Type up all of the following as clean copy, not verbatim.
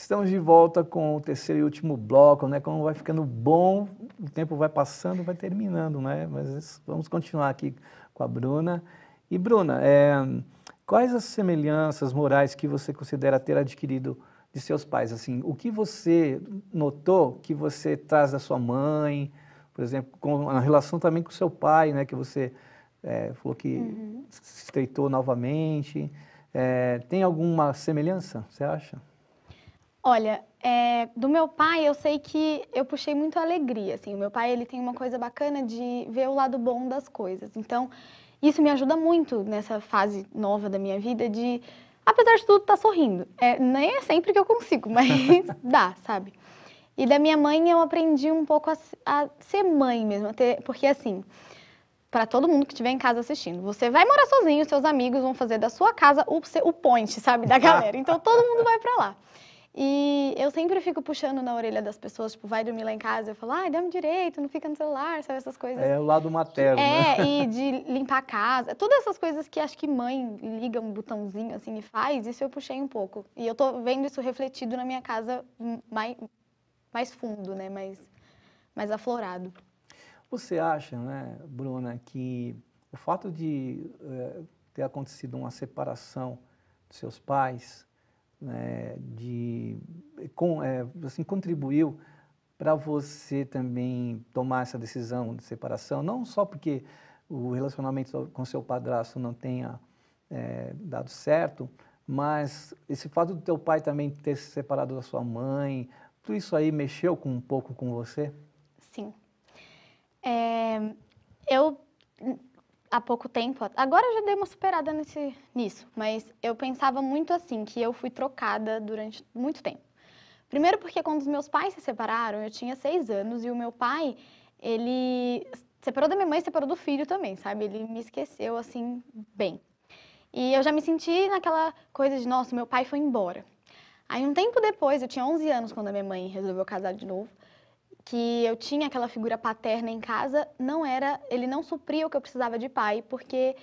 Estamos de volta com o terceiro e último bloco, né? Como vai ficando bom, o tempo vai passando, vai terminando, né? Mas vamos continuar aqui com a Bruna. E Bruna, quais as semelhanças morais que você considera ter adquirido de seus pais? Assim, o que você notou que você traz da sua mãe, por exemplo, com a relação também com seu pai, né? Que você falou que se estreitou novamente. Tem alguma semelhança, você acha? Olha, do meu pai eu sei que eu puxei muito a alegria, assim, o meu pai ele tem uma coisa bacana de ver o lado bom das coisas, então isso me ajuda muito nessa fase nova da minha vida de, apesar de tudo, estar sorrindo. Nem é sempre que eu consigo, mas dá, sabe? E da minha mãe eu aprendi um pouco a ser mãe mesmo, porque assim, para todo mundo que estiver em casa assistindo, você vai morar sozinho, seus amigos vão fazer da sua casa o point, sabe, da galera, então todo mundo vai pra lá. E eu sempre fico puxando na orelha das pessoas, tipo, vai dormir lá em casa, eu falo, ai, dorme direito, não fica no celular, sabe, essas coisas. É o lado materno, né? E de limpar a casa, todas essas coisas que acho que mãe liga um botãozinho assim e faz, isso eu puxei um pouco. E eu tô vendo isso refletido na minha casa mais fundo, né, mais aflorado. Você acha, né, Bruna, que o fato de ter acontecido uma separação dos seus pais, né, assim, contribuiu para você também tomar essa decisão de separação? Não só porque o relacionamento com seu padrasto não tenha dado certo, mas esse fato do teu pai também ter se separado da sua mãe, tudo isso aí mexeu um pouco com você? Sim. Eu, há pouco tempo, agora eu já dei uma superada nisso, mas eu pensava muito assim, que eu fui trocada durante muito tempo. Primeiro porque quando os meus pais se separaram, eu tinha 6 anos e o meu pai, ele separou da minha mãe e separou do filho também, sabe? Ele me esqueceu, assim, bem. E eu já me senti naquela coisa de, nossa, meu pai foi embora. Aí um tempo depois, eu tinha 11 anos quando a minha mãe resolveu casar de novo, que eu tinha aquela figura paterna em casa, ele não supria o que eu precisava de pai, porque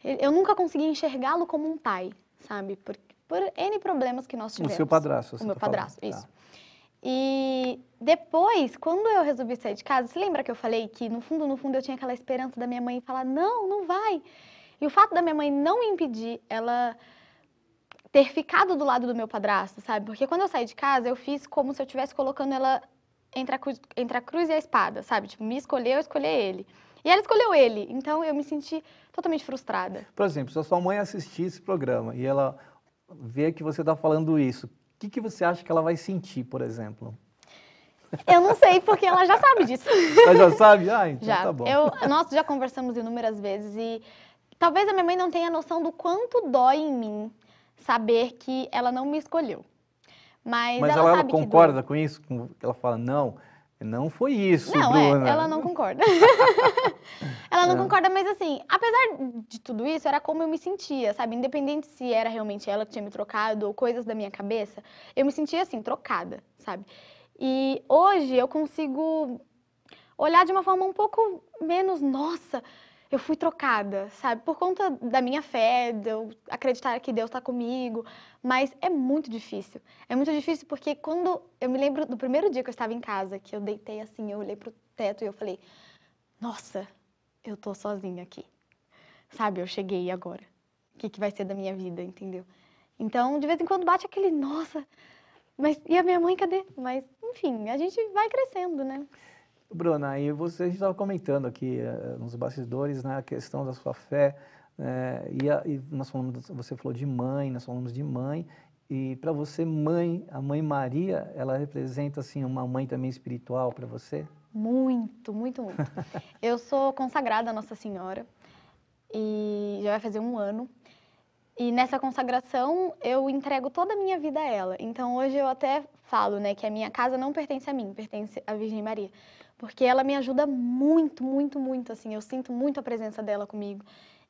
eu nunca conseguia enxergá-lo como um pai, sabe? Por N problemas que nós tivemos. O seu padrasto, você O meu está falando. padrasto, isso. Tá. E depois, quando eu resolvi sair de casa, você lembra que eu falei que no fundo eu tinha aquela esperança da minha mãe falar, não, não vai. E o fato da minha mãe não me impedir, ela ter ficado do lado do meu padrasto, sabe? Porque quando eu saí de casa, eu fiz como se eu estivesse colocando ela entre a cruz e a espada, sabe? Tipo, me escolheu, eu escolhi ele. E ela escolheu ele, então eu me senti totalmente frustrada. Por exemplo, se a sua mãe assistir esse programa e ela ver que você está falando isso, o que você acha que ela vai sentir, por exemplo? Eu não sei, porque ela já sabe disso. Ela já sabe? Ah, então Já. tá bom. Nós já conversamos inúmeras vezes e talvez a minha mãe não tenha noção do quanto dói em mim saber que ela não me escolheu. Mas ela ela sabe que concorda doeu. com isso? Ela fala, não foi isso, Não, Bruna. ela não concorda. Ela não concorda, mas assim, apesar de tudo isso, era como eu me sentia, sabe? Independente se era realmente ela que tinha me trocado ou coisas da minha cabeça, eu me sentia assim, trocada, sabe? E hoje eu consigo olhar de uma forma um pouco menos, nossa, eu fui trocada, sabe? Por conta da minha fé, de eu acreditar que Deus está comigo, mas é muito difícil. É muito difícil porque quando eu me lembro do primeiro dia que eu estava em casa, que eu deitei assim, eu olhei pro teto e eu falei, nossa, eu tô sozinha aqui, sabe? Eu cheguei agora. O que vai ser da minha vida, entendeu? Então, de vez em quando bate aquele, nossa, mas e a minha mãe, cadê? Mas, enfim, a gente vai crescendo, né? Bruna, e a gente estava comentando aqui nos bastidores, né, a questão da sua fé, e você falou de mãe, nós falamos de mãe, e para você, mãe, a Mãe Maria, ela representa assim uma mãe também espiritual para você? Muito, muito, muito. Eu sou consagrada a Nossa Senhora e já vai fazer 1 ano. E nessa consagração eu entrego toda a minha vida a ela. Então hoje eu até falo, né, que a minha casa não pertence a mim, pertence à Virgem Maria. Porque ela me ajuda muito, muito, muito, assim, eu sinto muito a presença dela comigo.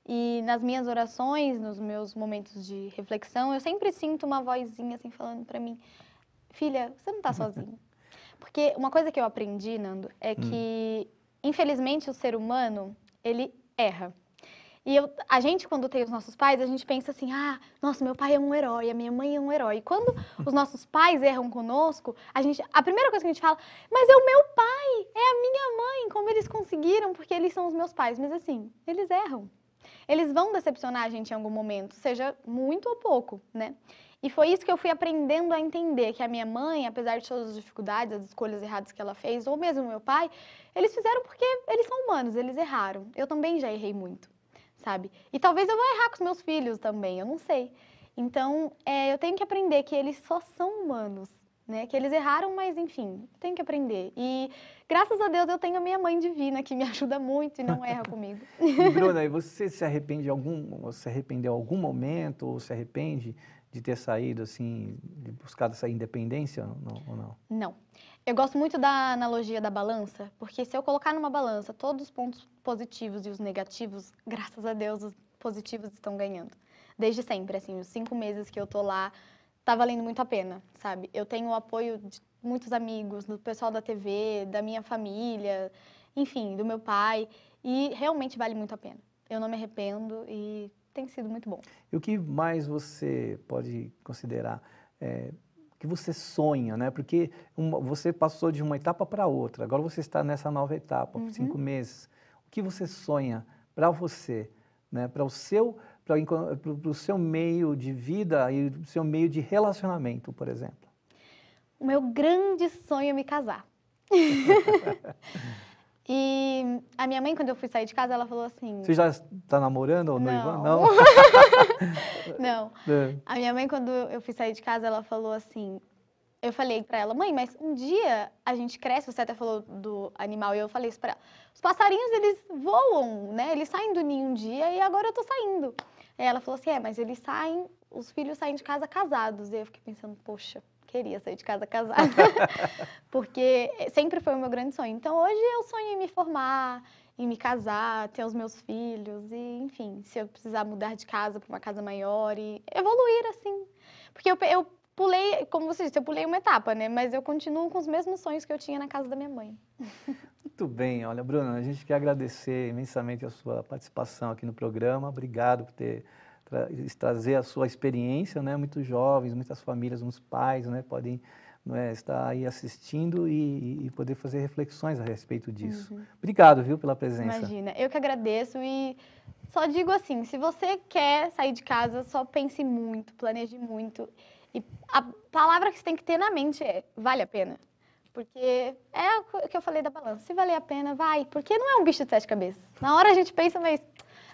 E nas minhas orações, nos meus momentos de reflexão, eu sempre sinto uma vozinha assim falando pra mim, filha, você não tá sozinha. Porque uma coisa que eu aprendi, Nando, é que, infelizmente, o ser humano, ele erra. E a gente, quando tem os nossos pais, a gente pensa assim, nossa, meu pai é um herói, a minha mãe é um herói. E quando os nossos pais erram conosco, a primeira coisa que a gente fala, mas é o meu pai, é a minha mãe, como eles conseguiram, porque eles são os meus pais. Mas assim, eles erram. Eles vão decepcionar a gente em algum momento, seja muito ou pouco, né? E foi isso que eu fui aprendendo a entender, que a minha mãe, apesar de todas as dificuldades, as escolhas erradas que ela fez, ou mesmo meu pai, eles fizeram porque eles são humanos, eles erraram. Eu também já errei muito, sabe? E talvez eu vou errar com os meus filhos também, eu não sei. Então, eu tenho que aprender que eles só são humanos, né? Que eles erraram, mas enfim, tenho que aprender. E graças a Deus eu tenho a minha mãe divina que me ajuda muito e não erra comigo. E, Bruna, e você se arrependeu em algum momento, ou se arrepende de ter saído, assim, de buscar essa independência ou não? Não. Eu gosto muito da analogia da balança, porque se eu colocar numa balança todos os pontos positivos e os negativos, graças a Deus os positivos estão ganhando. Desde sempre, assim, os 5 meses que eu tô lá, tá valendo muito a pena, sabe? Eu tenho o apoio de muitos amigos, do pessoal da TV, da minha família, enfim, do meu pai, e realmente vale muito a pena. Eu não me arrependo e tem sido muito bom. E o que mais você pode considerar que você sonha, né? Porque você passou de uma etapa para outra, agora você está nessa nova etapa, 5 meses. O que você sonha para você, né? Para o seu meio de vida e o seu meio de relacionamento, por exemplo? O meu grande sonho é me casar. E a minha mãe, quando eu fui sair de casa, ela falou assim... Você já está namorando ou noivando? Não. Não. Não. A minha mãe, quando eu fui sair de casa, ela falou assim... Eu falei pra ela, mãe, mas um dia a gente cresce, você até falou do animal, e eu falei isso pra ela. Os passarinhos, eles voam, né? Eles saem do ninho um dia e agora eu tô saindo. Aí ela falou assim, mas eles saem, os filhos saem de casa casados. E eu fiquei pensando, poxa, queria sair de casa casada. Porque sempre foi o meu grande sonho. Então hoje eu sonho em me formar, em me casar, ter os meus filhos e, enfim, se eu precisar mudar de casa para uma casa maior e evoluir assim. Porque eu pulei, como você disse, eu pulei uma etapa, né? Mas eu continuo com os mesmos sonhos que eu tinha na casa da minha mãe. Muito bem, olha, Bruna, a gente quer agradecer imensamente a sua participação aqui no programa. Obrigado por trazer a sua experiência, né? Muitos jovens, muitas famílias, muitos pais, né? Podem estar aí assistindo e poder fazer reflexões a respeito disso. Obrigado, viu, pela presença. Imagina, eu que agradeço e só digo assim, se você quer sair de casa, só pense muito, planeje muito. E a palavra que você tem que ter na mente é, vale a pena? Porque é o que eu falei da balança, se valer a pena, vai. Porque não é um bicho de 7 cabeças. Na hora a gente pensa, mas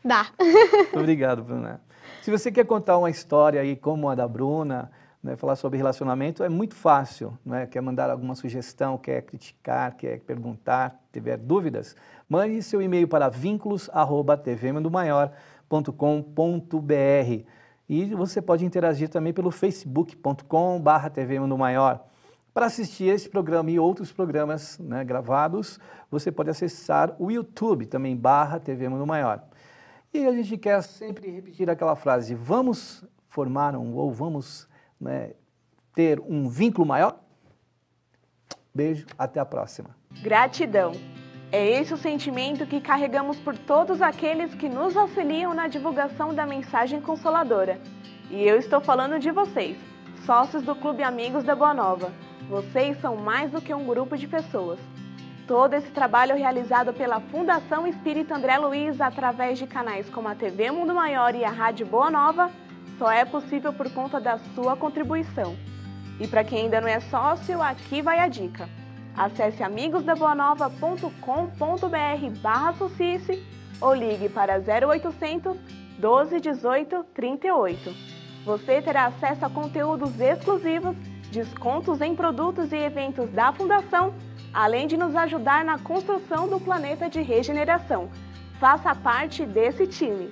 dá. Muito obrigado, Bruna. Se você quer contar uma história aí como a da Bruna, né, falar sobre relacionamento, é muito fácil. Né? Quer mandar alguma sugestão, quer criticar, quer perguntar, tiver dúvidas, mande seu e-mail para vinculos@tvmundomaior.com.br. E você pode interagir também pelo facebook.com/tvmundomaior. Para assistir esse programa e outros programas, né, gravados, você pode acessar o YouTube também, /TV Mundo Maior. E a gente quer sempre repetir aquela frase, vamos formar vamos, né, ter um vínculo maior? Beijo, até a próxima. Gratidão. É esse o sentimento que carregamos por todos aqueles que nos auxiliam na divulgação da mensagem consoladora. E eu estou falando de vocês, sócios do Clube Amigos da Boa Nova. Vocês são mais do que um grupo de pessoas. Todo esse trabalho realizado pela Fundação Espírita André Luiz através de canais como a TV Mundo Maior e a Rádio Boa Nova só é possível por conta da sua contribuição. E para quem ainda não é sócio, aqui vai a dica. Acesse amigosdaboanova.com.br/associce ou ligue para 0800 12 18 38. Você terá acesso a conteúdos exclusivos, descontos em produtos e eventos da Fundação, além de nos ajudar na construção do planeta de regeneração. Faça parte desse time.